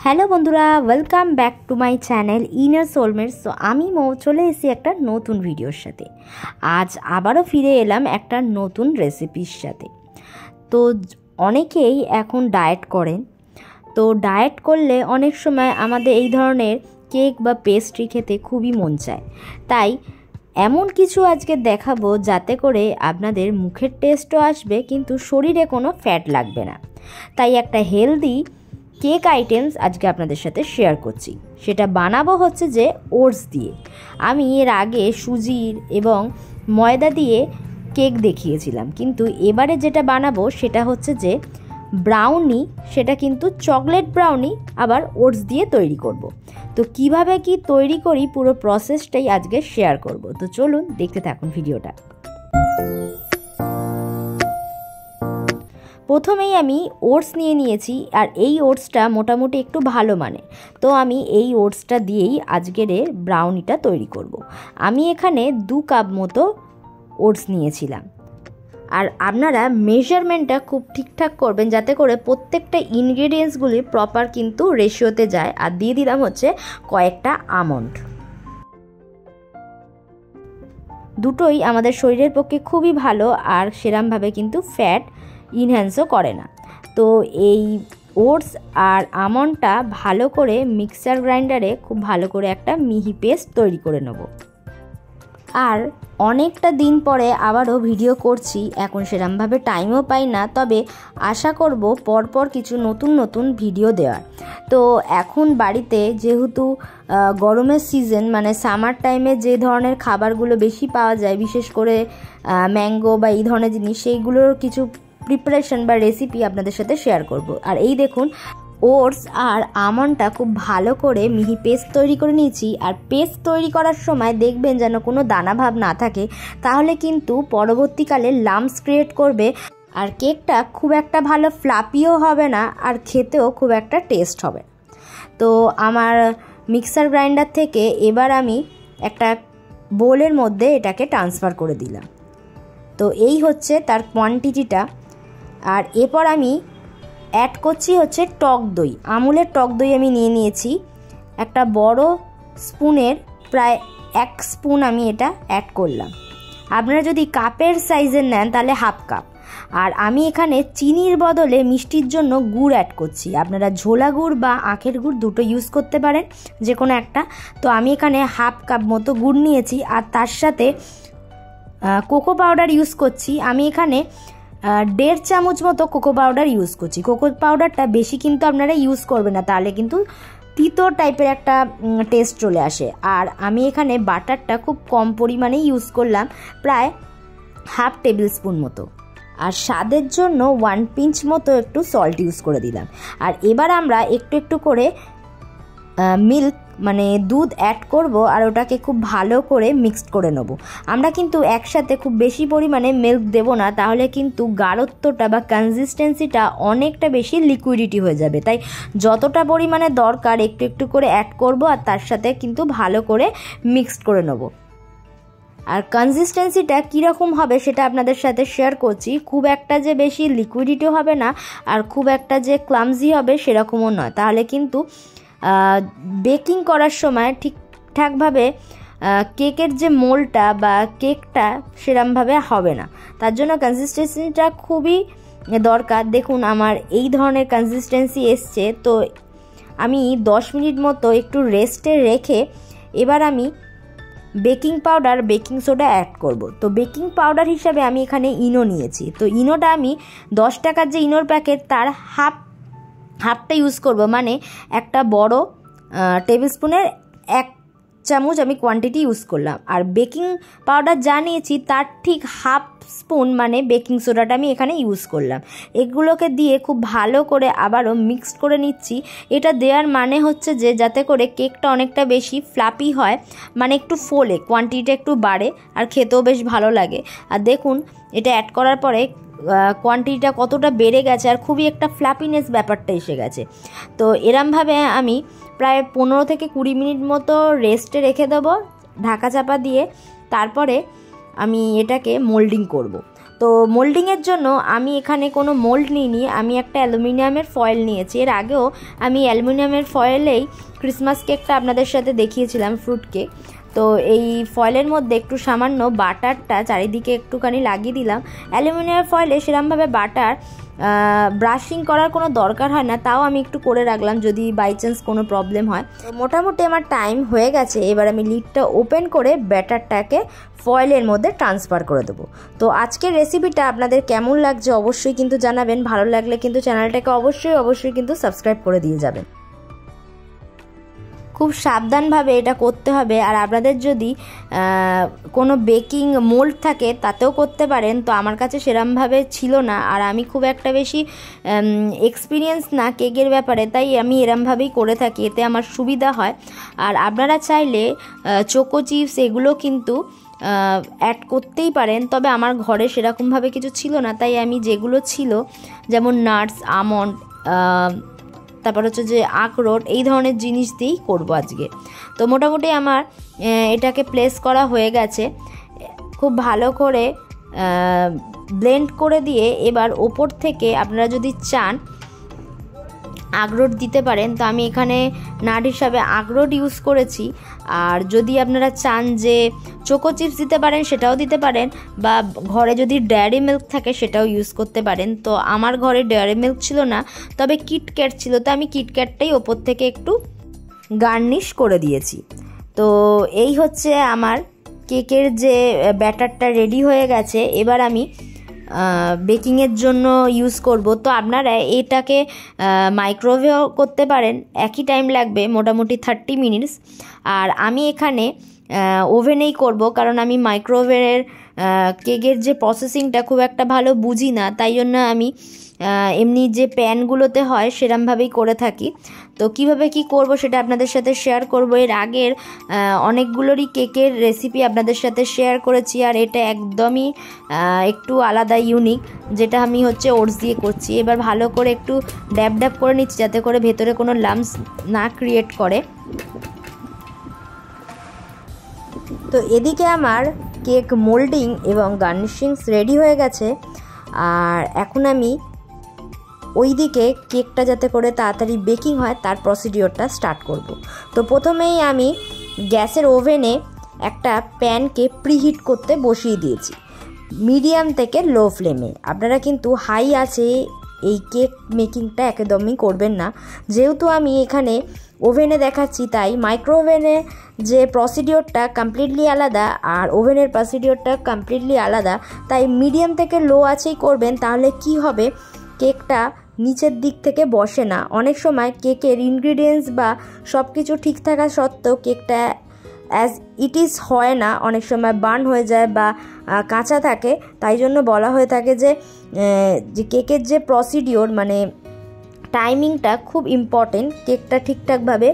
Hello বন্ধুরা, welcome back to my channel inner soulmates. তো আমি চলে এসেছি একটা নতুন ভিডিওর সাথে। আজ আবারও ফিরে এলাম একটা নতুন রেসিপির সাথে। তো অনেকেই এখন ডায়েট করেন। তো ডায়েট করলে অনেক সময় আমাদের এই ধরনের কেক বা পেস্ট্রি খেতে খুবই মন চায়। তাই এমন কিছু আজকে দেখাবো যাতে করে আপনাদের মুখের টেস্টও আসবে, কিন্তু শরীরে কোনো ফ্যাট লাগবে না। তাই একটা হেলদি কেক আইটেমস আজকে আপনাদের সাথে শেয়ার করছি। সেটা বানাবো হচ্ছে যে ওটস দিয়ে। আমি এর আগে সুজির এবং ময়দা দিয়ে কেক দেখিয়েছিলাম, কিন্তু এবারে যেটা বানাবো সেটা হচ্ছে যে ব্রাউনি। সেটা কিন্তু চকলেট ব্রাউনি, আবার ওটস দিয়ে তৈরি করব। তো কিভাবে কি তৈরি করি পুরো প্রসেসটাই আজকে শেয়ার করব। তো চলুন দেখতে থাকুন ভিডিওটা। প্রথমেই আমি ওটস নিয়ে নিয়েছি, আর এই ওটসটা মোটামুটি একটু ভালো মানে। তো আমি এই ওটসটা দিয়েই আজকের ব্রাউনিটা তৈরি করব। আমি এখানে 2 কাপ মতো ওটস নিয়েছিলাম। আর আপনারা মেজারমেন্টটা খুব ঠিকঠাক করবেন যাতে করে প্রত্যেকটা ইনগ্রেডিয়েন্টসগুলি প্রপার কিন্তু রেশিওতে যায়। আর দিয়ে দিলাম হচ্ছে কয়েকটা আমন্ড। দুটোই আমাদের শরীরের পক্ষে খুবই ভালো, আর সেরমভাবে কিন্তু ফ্যাট ইনহ্যান্সও করে না। তো এই ওটস আর আমন্ডটা ভালো করে মিক্সার গ্রাইন্ডারে খুব ভালো করে একটা মিহি পেস্ট তৈরি করে নেব। আর অনেকটা দিন পরে আবারও ভিডিও করছি, এখন সেরমভাবে টাইমও পাই না, তবে আশা করব পরপর কিছু নতুন নতুন ভিডিও দেওয়ার। তো এখন বাড়িতে যেহেতু গরমের সিজন, মানে সামার টাইমে যে ধরনের খাবারগুলো বেশি পাওয়া যায়, বিশেষ করে ম্যাঙ্গো বা এই ধরনের জিনিস, সেইগুলোর কিছু প্রিপারেশন বা রেসিপি আপনাদের সাথে শেয়ার করব। আর এই দেখুন, ওটস আর আমন্ডটা খুব ভালো করে মিহি পেস্ট তৈরি করে নিয়েছি। আর পেস্ট তৈরি করার সময় দেখবেন যেন কোনো দানাভাব না থাকে, তাহলে কিন্তু পরবর্তীকালে লাম্পস ক্রিয়েট করবে, আর কেকটা খুব একটা ভালো ফ্লাপিও হবে না, আর খেতেও খুব একটা টেস্ট হবে। তো আমার মিক্সার গ্রাইন্ডার থেকে এবার আমি একটা বোলের মধ্যে এটাকে ট্রান্সফার করে দিলাম। তো এই হচ্ছে তার কোয়ান্টিটিটা। আর এরপর আমি অ্যাড করছি হচ্ছে টক দই। আমুলের টক দই আমি নিয়ে নিয়েছি একটা বড় স্পুনের প্রায় 1 স্পুন আমি এটা অ্যাড করলাম। আপনারা যদি কাপের সাইজের নেন তাহলে হাফ কাপ। আর আমি এখানে চিনির বদলে মিষ্টির জন্য গুড় অ্যাড করছি। আপনারা ঝোলা গুড় বা আখের গুড় দুটো ইউজ করতে পারেন, যে কোনো একটা। তো আমি এখানে হাফ কাপ মতো গুড় নিয়েছি, আর তার সাথে কোকো পাউডার ইউজ করছি। আমি এখানে 1.5 চামচ মতো কোকো পাউডার ইউজ করছি। কোকো পাউডারটা বেশি কিন্তু আপনারা ইউজ করবেন না, তাহলে কিন্তু তিতো টাইপের একটা টেস্ট চলে আসে। আর আমি এখানে বাটারটা খুব কম পরিমাণে ইউজ করলাম, প্রায় হাফ টেবিল স্পুন মতো। আর স্বাদের জন্য 1 পিঞ্চ মতো একটু সল্ট ইউজ করে দিলাম। আর এবার আমরা একটু একটু করে মিল্ক মানে দুধ অ্যাড করব, আর ওটাকে খুব ভালো করে মিক্সড করে নেব। আমরা কিন্তু একসাথে খুব বেশি পরিমাণে মিল্ক দেব না, তাহলে কিন্তু গাঢ়ত্বটা বা কনসিস্টেন্সিটা অনেকটা বেশি লিকুইডিটি হয়ে যাবে। তাই যতটা পরিমাণে দরকার একটু একটু করে অ্যাড করব, আর তার সাথে কিন্তু ভালো করে মিক্সড করে নেব। আর কনসিস্টেন্সিটা কীরকম হবে সেটা আপনাদের সাথে শেয়ার করছি। খুব একটা যে বেশি লিকুইডিটি হবে না, আর খুব একটা যে ক্লামজি হবে সেরকমও নয়, তাহলে কিন্তু বেকিং করার সময় ঠিকঠাকভাবে কেকের যে মোলটা বা কেকটা সেরমভাবে হবে না। তার জন্য কনসিস্টেন্সিটা খুবই দরকার। দেখুন আমার এই ধরনের কনসিস্টেন্সি এসছে। তো আমি 10 মিনিট মতো একটু রেস্টে রেখে এবার আমি baking powder, baking soda add করব। তো বেকিং পাউডার হিসাবে আমি এখানে ইনো নিয়েছি। তো ইনোটা আমি 10 টাকার যে ইনোর প্যাকেট তার হাফটা ইউজ করব, মানে একটা বড় টেবিল স্পুনের 1 চামচ আমি কোয়ান্টিটি ইউজ করলাম। আর বেকিং পাউডার যা নিয়েছি তার ঠিক হাফ স্পুন মানে বেকিং সোডাটা আমি এখানে ইউজ করলাম। এগুলোকে দিয়ে খুব ভালো করে আবারও মিক্সড করে নিচ্ছি। এটা দেওয়ার মানে হচ্ছে যে যাতে করে কেকটা অনেকটা বেশি ফ্লাপি হয়, মানে একটু ফোলে, কোয়ান্টিটিটা একটু বাড়ে, আর খেতেও বেশ ভালো লাগে। আর দেখুন এটা অ্যাড করার পরে কোয়ান্টিটিটা কতটা বেড়ে গেছে, আর খুবই একটা ফ্ল্যাপিনেস ব্যাপারটা এসে গেছে। তো এরমভাবে আমি প্রায় 15 থেকে 20 মিনিট মতো রেস্টে রেখে দেবো ঢাকা চাপা দিয়ে। তারপরে আমি এটাকে মোল্ডিং করব। তো মোল্ডিংয়ের জন্য আমি এখানে কোনো মোল্ড নিইনি, আমি একটা অ্যালুমিনিয়ামের ফয়েল নিয়েছি। এর আগেও আমি অ্যালুমিনিয়ামের ফয়েলেই ক্রিসমাস কেকটা আপনাদের সাথে দেখিয়েছিলাম, ফ্রুট কেক। তো এই ফয়েলের মধ্যে একটু সামান্য বাটারটা চারিদিকে একটুখানি লাগিয়ে দিলাম। অ্যালুমিনিয়াম ফয়েলে সেরকমভাবে বাটার ব্রাশিং করার কোনো দরকার হয় না, তাও আমি একটু করে রাখলাম যদি বাই চান্স কোনো প্রবলেম হয়। তো মোটামুটি আমার টাইম হয়ে গেছে, এবার আমি লিডটা ওপেন করে ব্যাটারটাকে ফয়েলের মধ্যে ট্রান্সফার করে দেবো। তো আজকের রেসিপিটা আপনাদের কেমন লাগছে অবশ্যই কিন্তু জানাবেন। ভালো লাগলে কিন্তু চ্যানেলটাকে অবশ্যই কিন্তু সাবস্ক্রাইব করে দিয়ে যাবেন। খুব সাবধানভাবে এটা করতে হবে। আর আপনাদের যদি কোনো বেকিং মোল্ড থাকে তাতেও করতে পারেন, তো আমার কাছে সেরমভাবে ছিল না, আর আমি খুব একটা বেশি এক্সপিরিয়েন্স না কেকের ব্যাপারে, তাই আমি এরমভাবেই করে থাকি, এতে আমার সুবিধা হয়। আর আপনারা চাইলে চোকো চিপস এগুলো কিন্তু অ্যাড করতেই পারেন, তবে আমার ঘরে সেরকমভাবে কিছু ছিল না, তাই আমি যেগুলো ছিল যেমন নাটস, আমন্ড, তারপর হচ্ছে যে আখরোট, এই ধরনের জিনিস দিয়েই করবো আজকে। তো মোটামুটি আমার এটাকে প্লেস করা হয়ে গেছে, খুব ভালো করে ব্লেন্ড করে দিয়ে এবার ওপর থেকে আপনারা যদি চান আখরোট দিতে পারেন। তো আমি এখানে নাট হিসাবে আখরোট ইউজ করেছি। আর যদি আপনারা চান যে চোকো চিপস দিতে পারেন সেটাও দিতে পারেন, বা ঘরে যদি ডেয়ারি মিল্ক থাকে সেটাও ইউজ করতে পারেন। তো আমার ঘরে ডেয়ারি মিল্ক ছিল না, তবে কিটক্যাট ছিল, তো আমি কিটক্যাটটাই ওপর থেকে একটু গার্নিশ করে দিয়েছি। তো এই হচ্ছে আমার কেকের যে ব্যাটারটা রেডি হয়ে গেছে, এবার আমি বেকিংয়ের জন্য ইউজ করব। তো আপনারা এটাকে মাইক্রোওয়েভও করতে পারেন, একই টাইম লাগবে মোটামুটি 30 মিনিটস। আর আমি এখানে ওভেনেই করব, কারণ আমি মাইক্রোওয়েভের কেকের যে প্রসেসিংটা খুব একটা ভালো বুঝি না, তাই জন্য আমি এমনি যে প্যানগুলোতে হয় সেরমভাবেই করে থাকি। তো কিভাবে কি করব সেটা আপনাদের সাথে শেয়ার করব। এর আগের অনেকগুলোরই কেকের রেসিপি আপনাদের সাথে শেয়ার করেছি, আর এটা একদমই একটু আলাদা, ইউনিক, যেটা আমি হচ্ছে ওটস দিয়ে করছি। এবার ভালো করে একটু ড্যাব ড্যাব করে নিচ্ছি যাতে করে ভেতরে কোনো লাম্পস না ক্রিয়েট করে। তো এদিকে আমার কেক মোল্ডিং এবং গার্নিশিংস রেডি হয়ে গেছে, আর এখন আমি ওইদিকে কেকটা যাতে করে তাড়াতাড়ি বেকিং হয় তার প্রসিডিওরটা স্টার্ট করব। তো প্রথমেই আমি গ্যাসের ওভেনে একটা প্যানকে প্রিহিট করতে বসিয়ে দিয়েছি মিডিয়াম থেকে লো ফ্লেমে। আপনারা কিন্তু হাই আছে এই কেক মেকিংটা একদমই করবেন না, যেহেতু আমি এখানে ওভেনে দেখাচ্ছি তাই মাইক্রোওভেনে যে প্রসিডিওরটা কমপ্লিটলি আলাদা আর ওভেনের প্রসিডিওরটা কমপ্লিটলি আলাদা, তাই মিডিয়াম থেকে লো আছেই করবেন। তাহলে কি হবে, কেকটা নিচের দিক থেকে বসে না। অনেক সময় কেকের ইনগ্রিডিয়েন্টস বা সব কিছু ঠিক থাকা সত্ত্বেও কেকটা অ্যাজ ইট ইজ হয় না, অনেক সময় বার্ন হয়ে যায় বা কাঁচা থাকে। তাই জন্য বলা হয়ে থাকে যে কেকের যে প্রসিডিওর মানে টাইমিংটা খুব ইম্পর্টেন্ট কেকটা ঠিকঠাকভাবে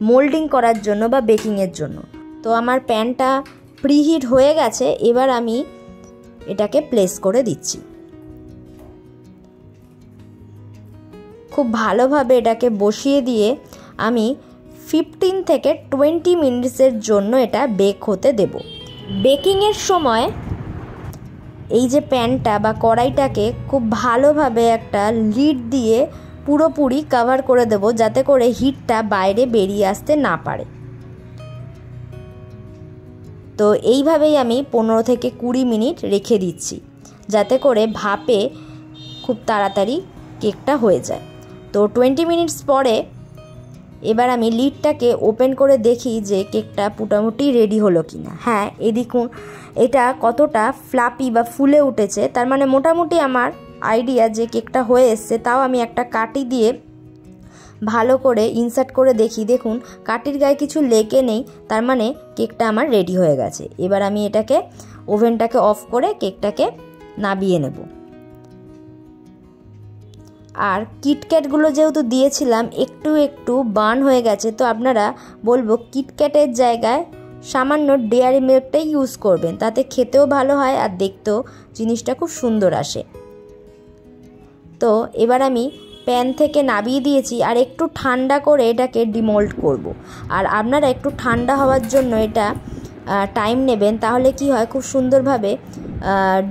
মোল্ডিং করার জন্য বা বেকিংয়ের জন্য। তো আমার প্যানটা প্রিহিট হয়ে গেছে, এবার আমি এটাকে প্লেস করে দিচ্ছি। খুব ভালোভাবে এটাকে বসিয়ে দিয়ে আমি 15 থেকে 20 মিনিটসের জন্য এটা বেক হতে দেব। বেকিংয়ের সময় এই যে প্যানটা বা কড়াইটাকে খুব ভালোভাবে একটা লিড দিয়ে পুরোপুরি কভার করে দেব, যাতে করে হিটটা বাইরে বেরিয়ে আসতে না পারে। তো এইভাবেই আমি 15 থেকে 20 মিনিট রেখে দিচ্ছি, যাতে করে ভাপে খুব তাড়াতাড়ি কেকটা হয়ে যায়। তো 20 মিনিটস পরে এবার আমি লিডটাকে ওপেন করে দেখি যে কেকটা মোটামুটি রেডি হলো কি না। হ্যাঁ, এই দেখুন এটা কতটা ফ্লাপি বা ফুলে উঠেছে, তার মানে মোটামুটি আমার আইডিয়া যে কেকটা হয়ে এসছে। তাও আমি একটা কাঠি দিয়ে ভালো করে ইনসার্ট করে দেখি, দেখুন কাঠির গায়ে কিছু লেগে নেই, তার মানে কেকটা আমার রেডি হয়ে গেছে। এবার আমি এটাকে ওভেনটাকে অফ করে কেকটাকে নামিয়ে নেব। আর কিটক্যাটগুলো যেহেতু দিয়েছিলাম একটু একটু বার্ন হয়ে গেছে, তো আপনারা বলবো কিটক্যাটের জায়গায় সামান্য ডেয়ারি মিল্কটাই ইউজ করবেন, তাতে খেতেও ভালো হয় আর দেখতেও জিনিসটা খুব সুন্দর আসে। তো এবার আমি প্যান থেকে নামিয়ে দিয়েছি, আর একটু ঠান্ডা করে এটাকে ডিমোল্ড করব। আর আপনারা একটু ঠান্ডা হওয়ার জন্য এটা টাইম নেবেন, তাহলে কি হয় খুব সুন্দরভাবে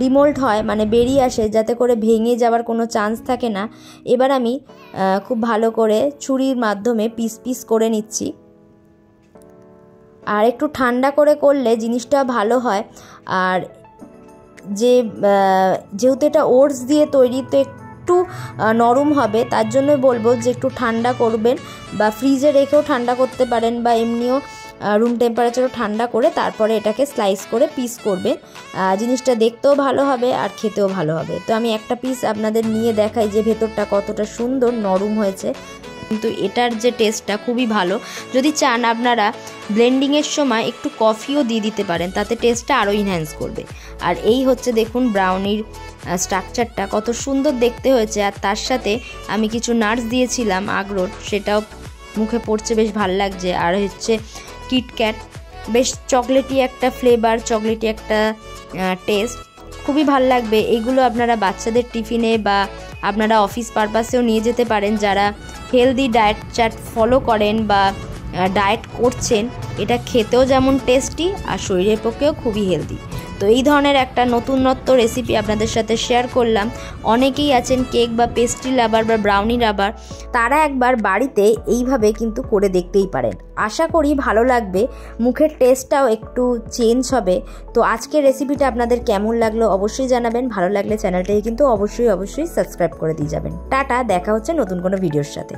ডিমোল্ড হয়, মানে বেরিয়ে আসে, যাতে করে ভেঙে যাওয়ার কোনো চান্স থাকে না। এবার আমি খুব ভালো করে ছুরির মাধ্যমে পিস পিস করে নিচ্ছি। আর একটু ঠান্ডা করে করলে জিনিসটা ভালো হয়। আর যেহেতু এটা ওটস দিয়ে তৈরি, তো একটু নরম হবে, তার জন্য বলবো যে একটু ঠান্ডা করবেন, বা ফ্রিজে রেখেও ঠান্ডা করতে পারেন, বা এমনিও রুম টেম্পারেচারও ঠান্ডা করে তারপরে এটাকে স্লাইস করে পিস করবেন। জিনিসটা দেখতেও ভালো হবে আর খেতেও ভালো হবে। তো আমি একটা পিস আপনাদের নিয়ে দেখাই যে ভেতরটা কতটা সুন্দর নরম হয়েছে। কিন্তু এটার যে টেস্টটা খুবই ভালো। যদি চান আপনারা ব্লেন্ডিংয়ের সময় একটু কফিও দিয়ে দিতে পারেন, তাতে টেস্টটা আরও ইনহ্যান্স করবে। আর এই হচ্ছে দেখুন ব্রাউনির স্ট্রাকচারটা কত সুন্দর দেখতে হয়েছে। আর তার সাথে আমি কিছু নাটস দিয়েছিলাম আখরোট, সেটাও মুখে পড়ছে, বেশ ভালো লাগছে। আর হচ্ছে কিটক্যাট, বেশ চকলেটি একটা ফ্লেভার, চকলেটি একটা টেস্ট, খুবই ভালো লাগবে। এগুলো আপনারা বাচ্চাদের টিফিনে বা আপনারা অফিস পারপাসেও নিয়ে যেতে পারেন, যারা হেলদি ডায়েট চার্ট ফলো করেন বা ডায়েট করছেন। এটা খেতেও যেমন টেস্টি আর শরীরের পক্ষেও খুবই হেলদি। তো এই ধরনের একটা নতুনত্ব রেসিপি আপনাদের সাথে শেয়ার করলাম। অনেকেই আছেন কেক বা পেস্ট্রি লাভার বা ব্রাউনি লাভার, তারা একবার বাড়িতে এইভাবে কিন্তু করে দেখতেই পারেন। আশা করি ভালো লাগবে, মুখের টেস্টটাও একটু চেঞ্জ হবে। তো আজকের রেসিপিটা আপনাদের কেমন লাগলো অবশ্যই জানাবেন। ভালো লাগলে চ্যানেলটাকে কিন্তু অবশ্যই সাবস্ক্রাইব করে দিয়ে যাবেন। টাটা, দেখা হচ্ছে নতুন কোনো ভিডিওর সাথে।